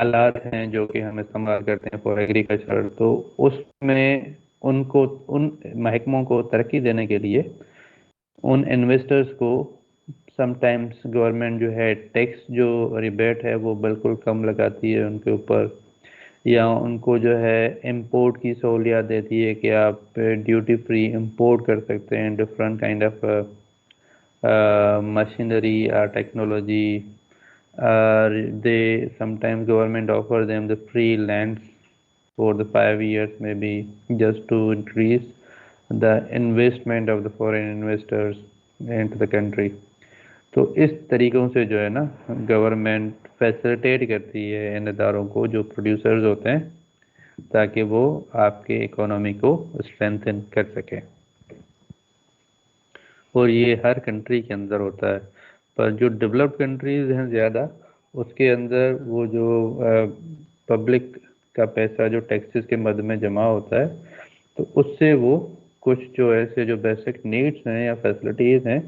आलात हैं जो कि हम इस्तेमाल करते हैं फॉर एग्रीकल्चर, तो उसमें उनको उन महकमों को तरक्की देने के लिए उन इन्वेस्टर्स को समटाइम्स गवर्नमेंट जो है टैक्स जो रिबेट है वो बिल्कुल कम लगाती है उनके ऊपर, या उनको जो है इंपोर्ट की सहूलियत देती है कि आप ड्यूटी फ्री इंपोर्ट कर सकते हैं different kind of machinery or technology. They sometimes government offer them the free lands for the 5 years maybe, just to increase the investment of the foreign investors into the country. तो इस तरीक़ों से जो है ना गवर्नमेंट फैसिलिटेट करती है इन इदारों को जो प्रोड्यूसर्स होते हैं, ताकि वो आपके इकोनॉमी को स्ट्रेंथन कर सकें। और ये हर कंट्री के अंदर होता है, पर जो डेवलप्ड कंट्रीज हैं ज़्यादा, उसके अंदर वो जो पब्लिक का पैसा जो टैक्सेस के मद में जमा होता है, तो उससे वो कुछ जो ऐसे जो बेसिक नीड्स हैं या फैसिलिटीज़ हैं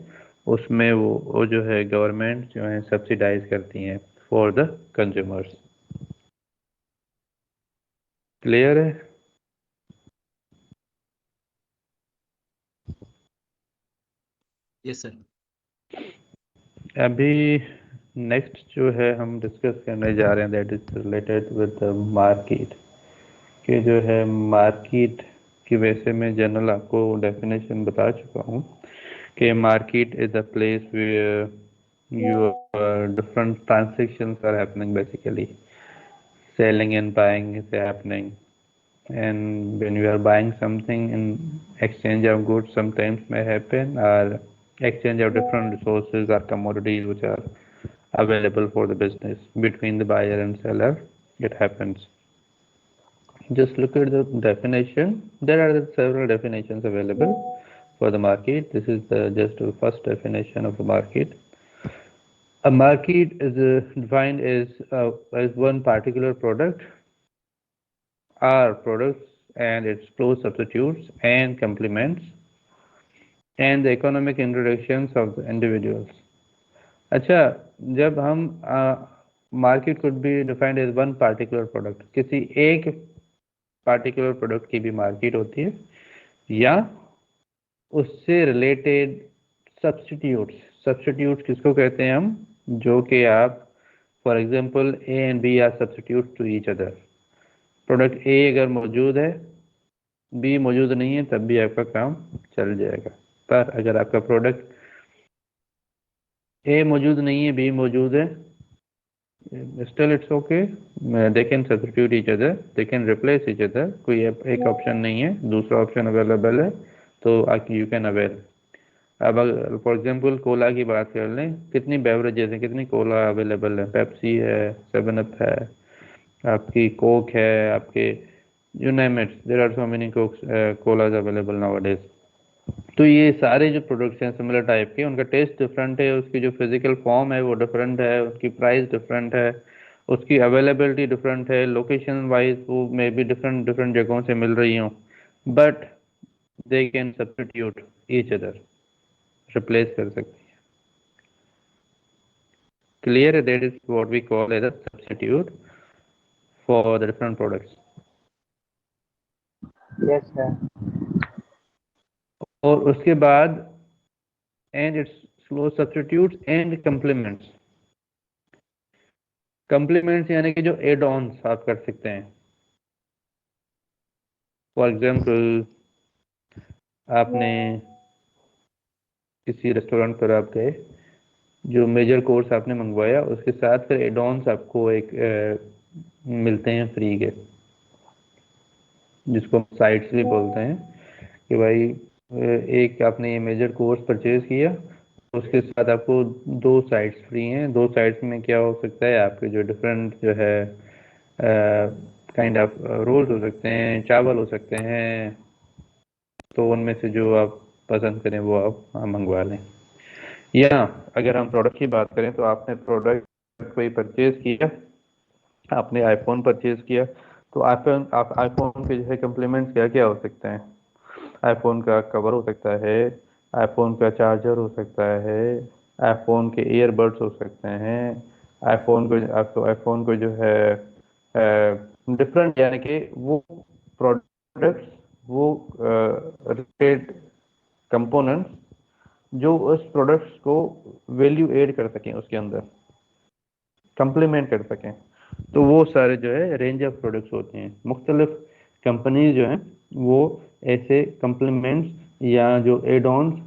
उसमें वो जो है गवर्नमेंट जो है सब्सिडाइज करती हैं फॉर द कंज्यूमर्स। क्लियर है?
Yes, sir.
अभी नेक्स्ट जो है हम डिस्कस करने जा रहे हैं that is related with the market, कि जो है मार्केट की वैसे मैं जनरल आपको डेफिनेशन बता चुका हूँ कि market is a place where your different transactions are happening, basically selling and buying is happening, and when you are buying something in exchange of goods sometimes may happen, or exchange of different resources or commodities which are available for the business between the buyer and seller, it happens. Just look at the definition. There are several definitions available for the market. This is just the first definition of a market. A market is defined as one particular product or products and its close substitutes and complements and the economic introductions of the individuals. अच्छा, जब हम market could be defined as one particular product, किसी एक particular product की भी market होती है, या उससे रिलेटेड सब्स्टिट्यूट्स किसको कहते हैं हम, जो कि आप for example A and B are substitute to each other. Product A अगर मौजूद है, बी मौजूद नहीं है, तब भी आपका काम चल जाएगा। पर अगर आपका प्रोडक्ट ए मौजूद नहीं है, बी मौजूद है, Still it's okay. They can substitute each other. They can replace each other. कोई एक ऑप्शन नहीं है, दूसरा ऑप्शन अवेलेबल है, तो you can avail. अब फॉर एग्जांपल कोला की बात कर लें, कितनी बेवरेजेस हैं, कितनी कोला अवेलेबल है, पेप्सी है, 7 अप है, आपकी कोक है, आपके you name it, there are so many colas available nowadays. तो ये सारे जो प्रोडक्ट्स हैं सिमिलर टाइप के, उनका टेस्ट डिफरेंट है, उसकी जो फिजिकल फॉर्म है वो डिफरेंट है, उसकी प्राइस डिफरेंट है, उसकी अवेलेबिलिटी डिफरेंट है, लोकेशन वाइज वो मे भी डिफरेंट डिफरेंट जगहों से मिल रही हों, but they can substitute each other, replace कर सकती है. Clear? That is what we call as a substitute for the different products.
Yes sir.
और उसके बाद and it's slow substitutes and complements. Complements यानी कि जो एड ऑन्स आप कर सकते हैं. फॉर एग्जाम्पल आपने किसी रेस्टोरेंट पर आप गए, जो मेजर कोर्स आपने मंगवाया उसके साथ फिर एड ऑन्स आपको एक मिलते हैं फ्री के, जिसको साइट्स भी बोलते हैं कि भाई एक आपने ये मेजर कोर्स परचेज किया, उसके साथ आपको 2 साइट्स फ्री हैं. 2 साइट्स में क्या हो सकता है, आपके जो डिफरेंट जो है काइंड ऑफ रोल्स हो सकते हैं, चावल हो सकते हैं, तो उनमें से जो आप पसंद करें वो आप मंगवा लें. या अगर हम प्रोडक्ट की बात करें तो आपने प्रोडक्ट कोई परचेज किया, आपने आईफोन परचेज किया, तो आईफोन के जो है कम्प्लीमेंट्स क्या क्या हो सकते हैं. आईफोन का कवर हो सकता है, आईफोन का चार्जर हो सकता है, आईफोन के ईयरबड्स हो सकते हैं, आईफोन को जो है डिफरेंट यानी कि वो प्रोडक्ट्स, वो रिलेटेड कंपोनेंट्स जो उस प्रोडक्ट्स को वैल्यू ऐड कर सकें, उसके अंदर कंप्लीमेंट कर सकें, तो वो सारे जो है रेंज ऑफ प्रोडक्ट्स होते हैं. मुख्तलिफ कंपनीज जो हैं वो ऐसे कंप्लीमेंट्स या जो एड ऑन्स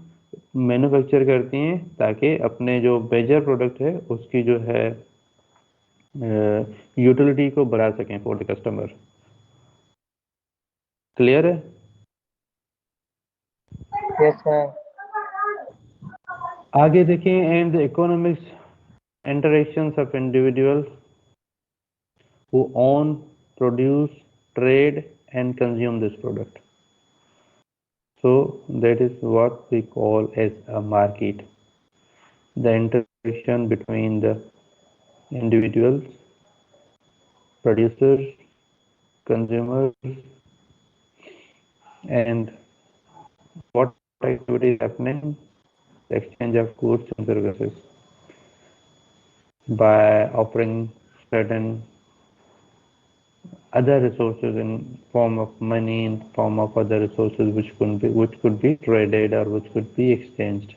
मैन्युफैक्चर करती हैं ताकि अपने जो मेजर प्रोडक्ट है उसकी जो है यूटिलिटी को बढ़ा सकें फॉर द कस्टमर. क्लियर है?
Yes sir.
आगे देखें. And the economics interactions of individuals who own, produce, trade and consume this product. So that is what we call as a market. The interaction between the individuals, producers, consumers, and what activity is happening, the exchange of goods and services by offering certain other resources in form of money, in form of other resources which could be traded or which could be exchanged.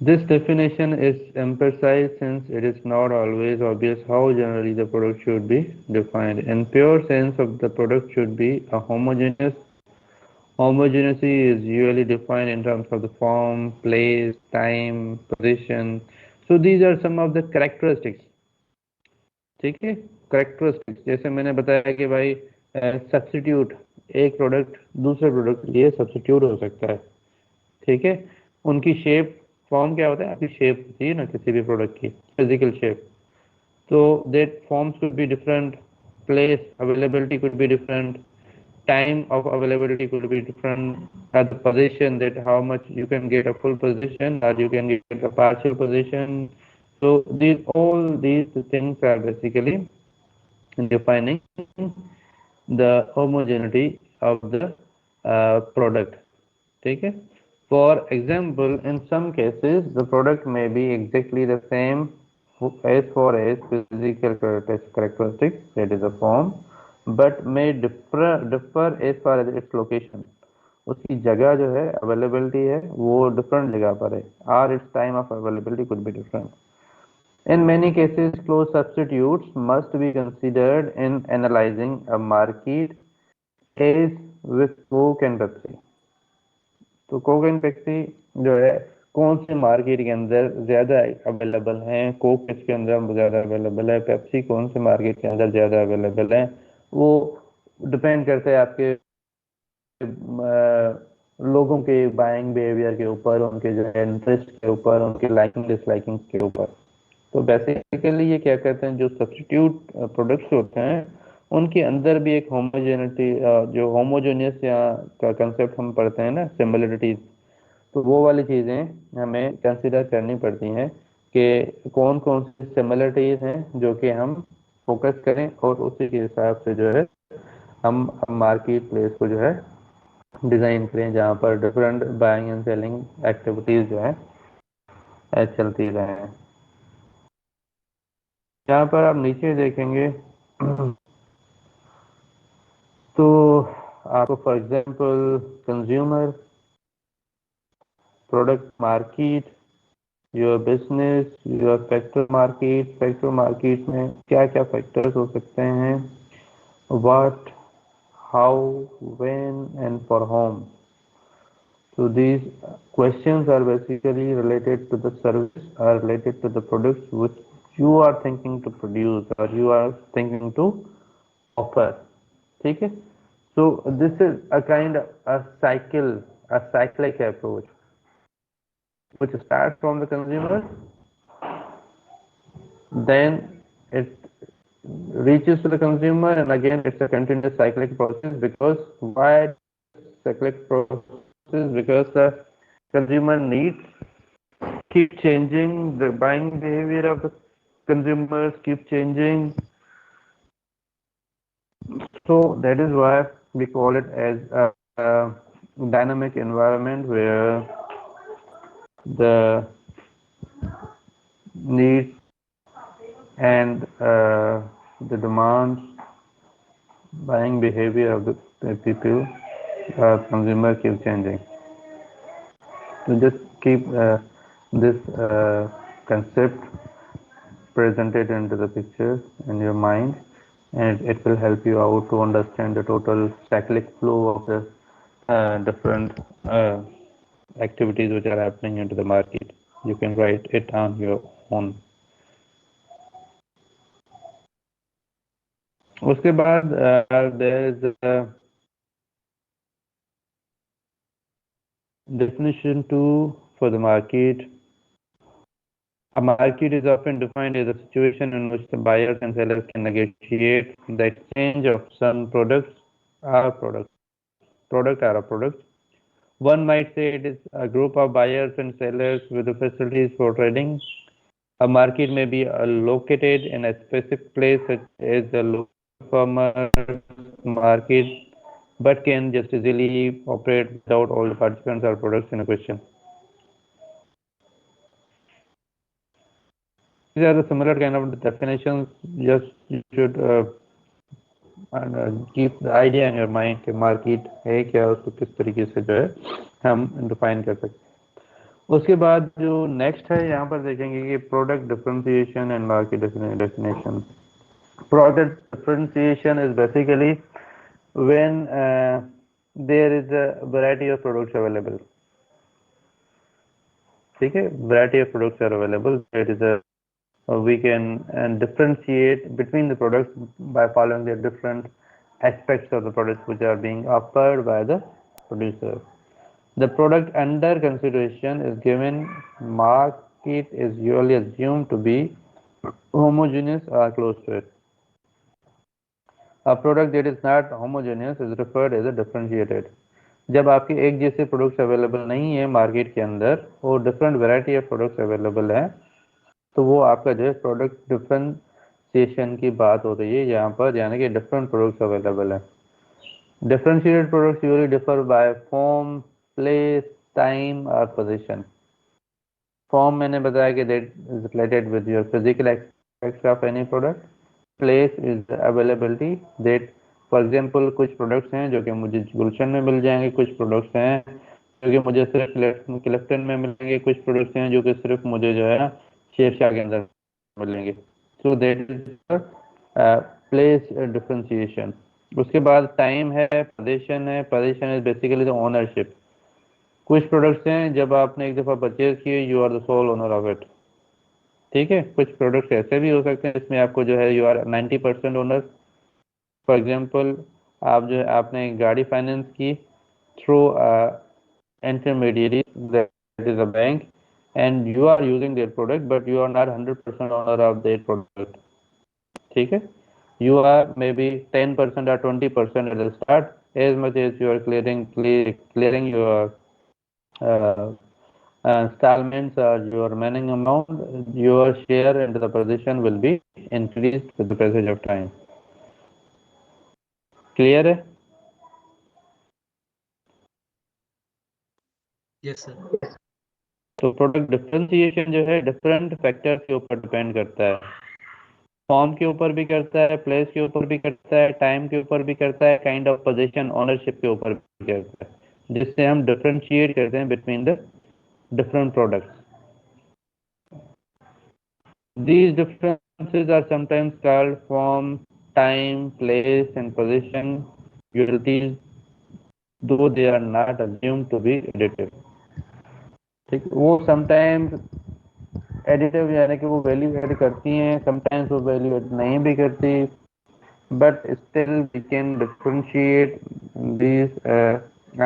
This definition is emphasized since it is not always obvious how generally the product should be defined. In pure sense of the product should be a homogeneous. Homogeneity is usually defined in terms of the form, place, time, position. So these are some of the characteristics. ठीक है, characteristics. जैसे मैंने बताया कि भाई substitute, एक product दूसरे product के लिए सब्स्टिट्यूट हो सकता है. ठीक है, उनकी शेप, फॉर्म क्या होता है, आपकी शेप होती है ना किसी भी प्रोडक्ट की, फिजिकल शेप. तो that forms could be different, place availability could be different, time of availability could be different, at the position, that how much you can get a full position or you can get a partial position. So all these things are basically defining the homogeneity of the product. Okay? For example, in some cases the product may be exactly the same as far as physical characteristics, that is a form, but may differ as far as its location. उसकी जगह जो है, availability है, वो different जगह पर है, और it's time of availability could be different. In many cases, close substitutes must be considered in analyzing a market, as with Coke and Pepsi. तो Coke and Pepsi जो है कौन से मार्केट के अंदर ज़्यादा अवेलेबल हैं, कोक किसके अंदर ज़्यादा अवेलेबल है, पेप्सी कौन से मार्केट के अंदर ज़्यादा अवेलेबल है, वो डिपेंड करता है आपके लोगों के बाइंग बिहेवियर के ऊपर, उनके जो है इंटरेस्ट के ऊपर, उनके लाइकिंग डिसलाइकिंग के ऊपर। तो बेसिकली ये क्या कहते हैं, जो सब्स्टिट्यूट प्रोडक्ट्स होते हैं उनके अंदर भी एक होमोजेनिटी, जो होमोजेनियस या का कंसेप्ट हम पढ़ते हैं ना, सिमिलरिटीज, तो वो वाली चीज़ें हमें कंसिडर करनी पड़ती हैं कि कौन कौन सी सिमिलरिटीज हैं जो कि हम फोकस करें और उसी के हिसाब से जो है हम मार्केट प्लेस को जो है डिज़ाइन करें, जहाँ पर different buying and selling activities जो है चलती रहें। यहाँ पर आप नीचे देखेंगे तो आपको for example consumer, product market, your business, your factor market में क्या क्या फैक्टर्स हो सकते हैं, what, how, when and for home. So these questions are basically related to the service, are related to the products which you are thinking to produce or you are thinking to offer. ठीक है? So this is a kind of a cyclic approach, which starts from the consumer, then it reaches to the consumer, and again it's a continuous cyclic process. Because why cyclic process? Because the consumer needs keep changing, the buying behavior of the consumers keep changing, so that is why we call it as a dynamic environment where the needs and the demands, buying behavior of the people, consumer keep changing. So just keep this concept presented into the picture in your mind, and it will help you out to understand the total cyclic flow of the different activities which are happening into the market. You can write it on your own. उसके बाद there is a definition too for the market. A market is often defined as a situation in which the buyers and sellers can negotiate the exchange of some product or a product. One might say it is a group of buyers and sellers with the facilities for trading. A market may be located in a specific place, such as a local farmers market, but can just easily operate without all the participants or products in a question. These are the similar kind of definitions. Just you should keep the idea in your mind कि market है क्या, उसको किस तरीके से जो है हम डिफाइन कर सकते हैं। उसके बाद जो नेक्स्ट है यहाँ पर देखेंगे कि product differentiation and market definition. Product differentiation is basically when there is a variety of products available. ठीक है, variety of products are available. There is a we can differentiate between the products by following the different aspects of the products which are being offered by the producer. The product under consideration is given market is usually assumed to be homogeneous or close to it. A product that is not homogeneous is referred as a differentiated. जब आपके एक जैसे products available नहीं है market के अंदर और different variety of products available है, तो वो आपका जो है प्रोडक्ट डिफरेंशिएशन की बात हो रही है यहाँ पर, यानी कि डिफरेंट प्रोडक्ट्स अवेलेबल है। Differentiated products usually differ by form, place, time और पोजीशन। फॉर्म मैंने बताया कि that is related with your physical aspects of any product. Place is availability, that for example कुछ प्रोडक्ट्स हैं जो कि मुझे गुलशन में मिल जाएंगे, कुछ प्रोडक्ट्स हैं जो कि मुझे सिर्फ क्लिफ्टन में मिलेंगे, कुछ प्रोडक्ट्स हैं जो कि सिर्फ मुझे जो है शेरशाह के अंदर मिलेंगे। So that is place differentiation. उसके बाद टाइम है, पोजीशन है। Position is basically the ownership. कुछ प्रोडक्ट्स हैं जब आपने एक दफ़ा परचेज किए you are the sole owner of it, ठीक है। कुछ प्रोडक्ट्स ऐसे भी हो सकते हैं इसमें आपको जो है you are 90% owner. For example आप जो है आपने गाड़ी फाइनेंस की through intermediary, that is a bank, and you are using their product but you are not 100% owner of their product, ठीक है। you are maybe 10% or 20% at the start, as much as you are clearing your installments or your remaining amount, your share into the position will be increased with the passage of time। Clear है?
Yes, sir.
तो product differentiation जो है different factor के ऊपर depend करता है, form के ऊपर भी करता है, प्लेस के ऊपर भी करता है, टाइम के ऊपर भी करता है, काइंड ऑफ पोजीशन ओनरशिप के ऊपर भी करता है, जिससे हम डिफरेंशिएट करते हैं between the different products. These differences are sometimes called form, time, place and position utilities, though they are not assumed to be additive। ठीक, वो समटाइम्स एडिटिव यानी कि वो वैल्यू ऐड करती हैं, समटाइम्स वो वैल्यू ऐड नहीं भी करती, but still we can differentiate these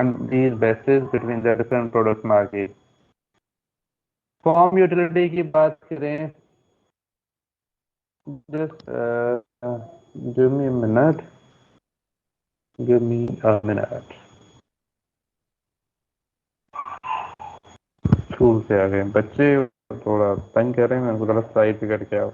and these bases between the different product market। Form utility की बात करें, just give me a minute, school से आ गए बच्चे, थोड़ा तंग कर रहे हैं, मैं थोड़ा साइड पे करके आओ।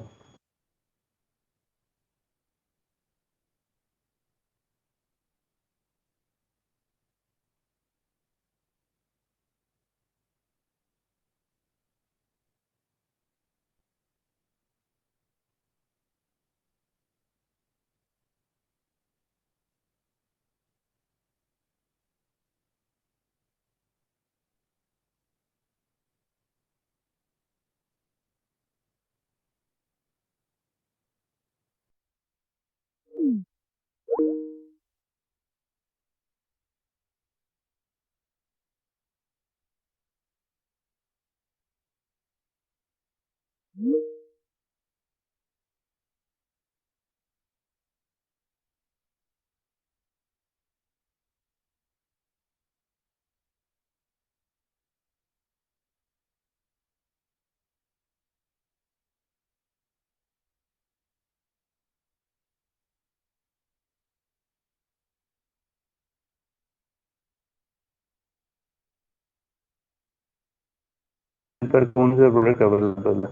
पर कौन से प्रोडक्ट अवेलेबल है,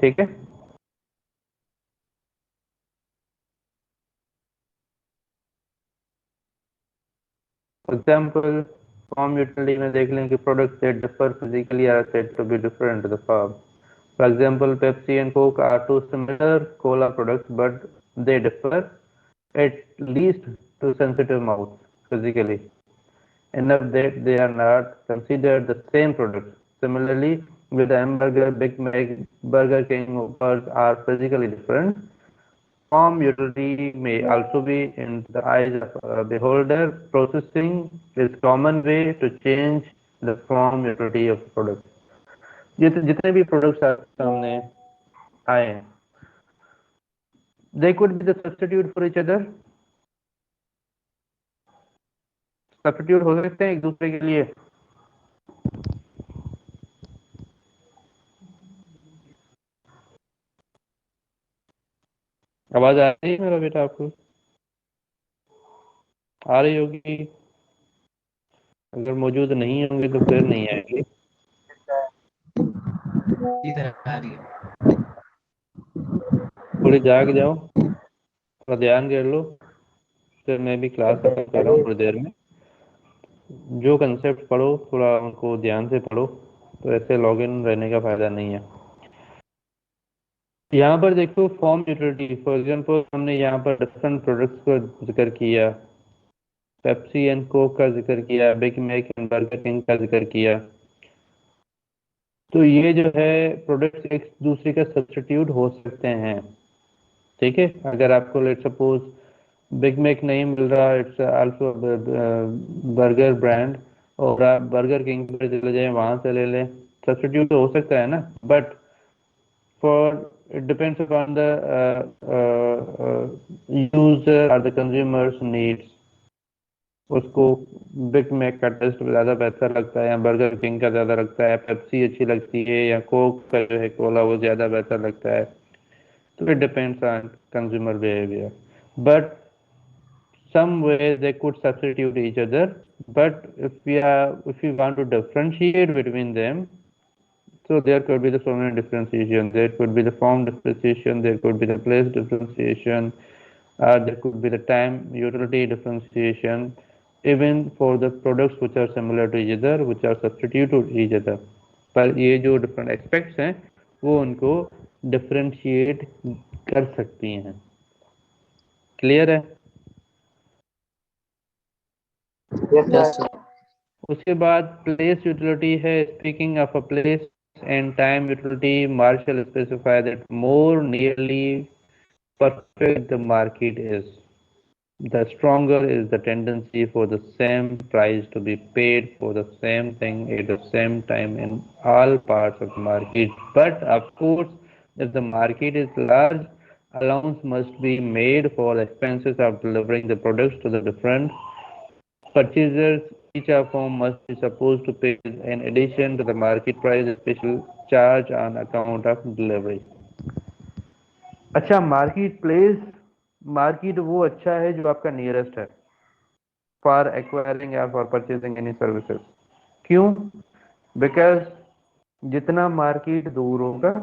ठीक है। फॉर एग्जाम्पल फॉर्म यूटिलिटी में देख लें कि प्रोडक्ट से differ physically are said to be different to the form. For example Pepsi and Coke are two similar cola products but they differ at least to sensitive mouth physically enough that they are not considered the same product. Similarly, with the hamburger, Big Mac, Burger King, Whoppers are physically different. Form utility may also be in the eyes of a beholder. Processing is common way to change the form utility of product. जितने भी products सामने आए हैं, they could be the substitute for each other, substitute हो सकते हैं एक दूसरे के लिए। आवाज आ रही है मेरा बेटा आपको? आ रही होगी, अगर मौजूद नहीं होंगे तो फिर नहीं आएंगे।
इधर आ रही है।
थोड़ी जाग जाओ, थोड़ा ध्यान कर लो, फिर मैं भी क्लास खत्म कर रहा हूँ थोड़ी देर में। जो कंसेप्ट पढ़ो थोड़ा उनको ध्यान से पढ़ो, तो ऐसे लॉगिन रहने का फायदा नहीं है। यहाँ पर देखो फॉर्म यूटिलिटी, फॉर एग्जांपल हमने यहाँ पर डिफरेंट प्रोडक्ट्स का जिक्र किया, पेप्सी एंड कोक का जिक्र किया, Big Mac and Burger King का जिक्र किया। तो ये जो है प्रोडक्ट्स एक दूसरे का सब्स्टिट्यूट हो सकते हैं, ठीक है। अगर आपको लेट सपोज बिग मैक नहीं मिल रहा, इट्स आल्सो बर्गर ब्रांड, और आप बर्गर किंग पर चले जाएं, वहाँ से ले लें, सब्स्टिट्यूट तो हो सकता है ना, but for it depends upon the user और द कंज्यूमर्स नीड्स। उसको बिग मैक का टेस्ट ज़्यादा बेहतर लगता है या बर्गर किंग का ज़्यादा लगता है, पेप्सी अच्छी लगती है या कोक का जो है कोला वो ज़्यादा बेहतर लगता है। So it depends on consumer behavior, but some ways they could substitute each other. But if we want to differentiate between them, so there could be the so many differentiation. There could be the form differentiation. There could be the place differentiation. There could be the time utility differentiation. Even for the products which are similar to each other, which are substitute to each other. पर ये जो different aspects हैं वो उनको differentiate कर सकती हैं। Clear है?
Yes, sir.
उसके बाद प्लेस यूटिलिटी है। Speaking of a place and time utility, Marshall specify that more nearly perfect the market is, the stronger is the tendency for the same price to be paid for the same thing at the same time in all parts of the market. But of course, if the market is large, allowance must be made for expenses of delivering the products to the different purchasers. Each of whom must be supposed to pay in addition to the market price a special charge on account of delivery. अच्छा, market place, market वो अच्छा है जो आपका nearest है for acquiring या for purchasing any services. क्यों? Because जितना मार्केट दूर होगा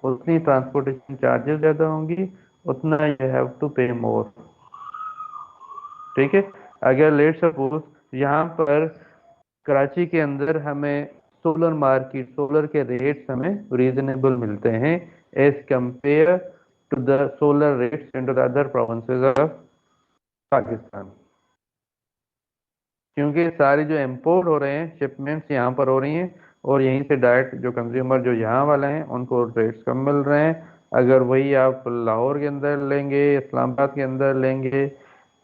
उतनी ट्रांसपोर्टेशन चार्जेस ज़्यादा होंगी, उतना यू हैव टू पे मोर। ठीक है, अगर लेट सपोज यहाँ पर कराची के अंदर हमें सोलर मार्केट, सोलर के रेट्स हमें रीजनेबल मिलते हैं as compare to the solar rates in the other provinces of Pakistan, क्योंकि सारी जो इंपोर्ट हो रहे हैं शिपमेंट्स यहाँ पर हो रही हैं और यहीं से डायरेक्ट जो कंज्यूमर जो यहाँ वाले हैं उनको रेट्स कम मिल रहे हैं। अगर वही आप लाहौर के अंदर लेंगे, इस्लामाबाद के अंदर लेंगे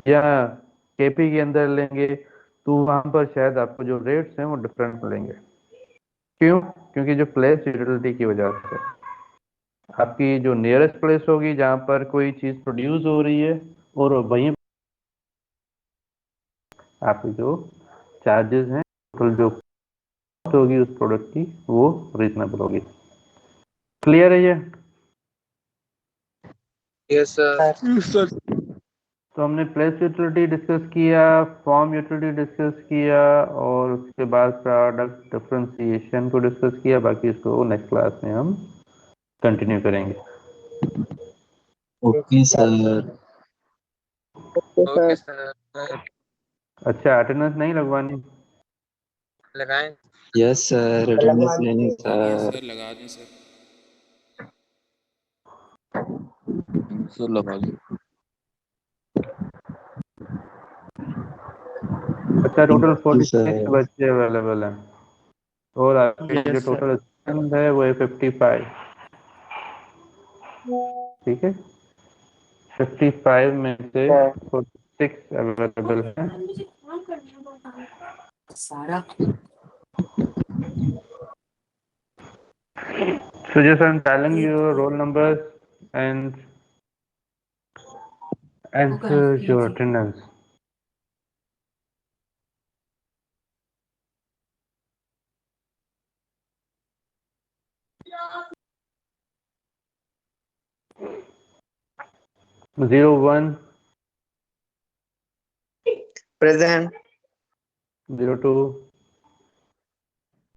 या केपी के अंदर लेंगे तो वहाँ पर शायद आपको जो रेट्स हैं वो डिफरेंट मिलेंगे। क्यों? क्योंकि जो प्लेस यूटिलिटी की वजह से आपकी जो नियरेस्ट प्लेस होगी जहाँ पर कोई चीज़ प्रोड्यूस हो रही है और वहीं आपकी जो चार्जेस हैं, टोटल जो कॉस्ट होगी उस प्रोडक्ट की वो रीजनेबल होगी। क्लियर है ये?
Yes, sir.
तो हमने प्लेस यूटिलिटी डिस्कस किया, फॉर्म यूटिलिटी डिस्कस किया और उसके बाद प्रोडक्ट डिफरेंशिएशन को डिस्कस किया। बाकी इसको नेक्स्ट क्लास में हम कंटिन्यू करेंगे।
Okay, sir.
Okay, sir.
अच्छा, अटेंडेंस नहीं लगवानी?
लगाएं।
Yes, sir. Attendance लेनी
लगाइए
sir.
सर, लगा दें सर।
सर लगा ली।
अच्छा, टोटल
Thank you,
46
sir.
बच्चे अवेलेबल हैं और आपकी जो
Yes, sir.
टोटल स्ट्रेंथ है वो है 55। ठीक है, 55 में से 46 अवेलेबल हैं। So just I'm telling you roll numbers and your attendance. Zero one,
Present.
02,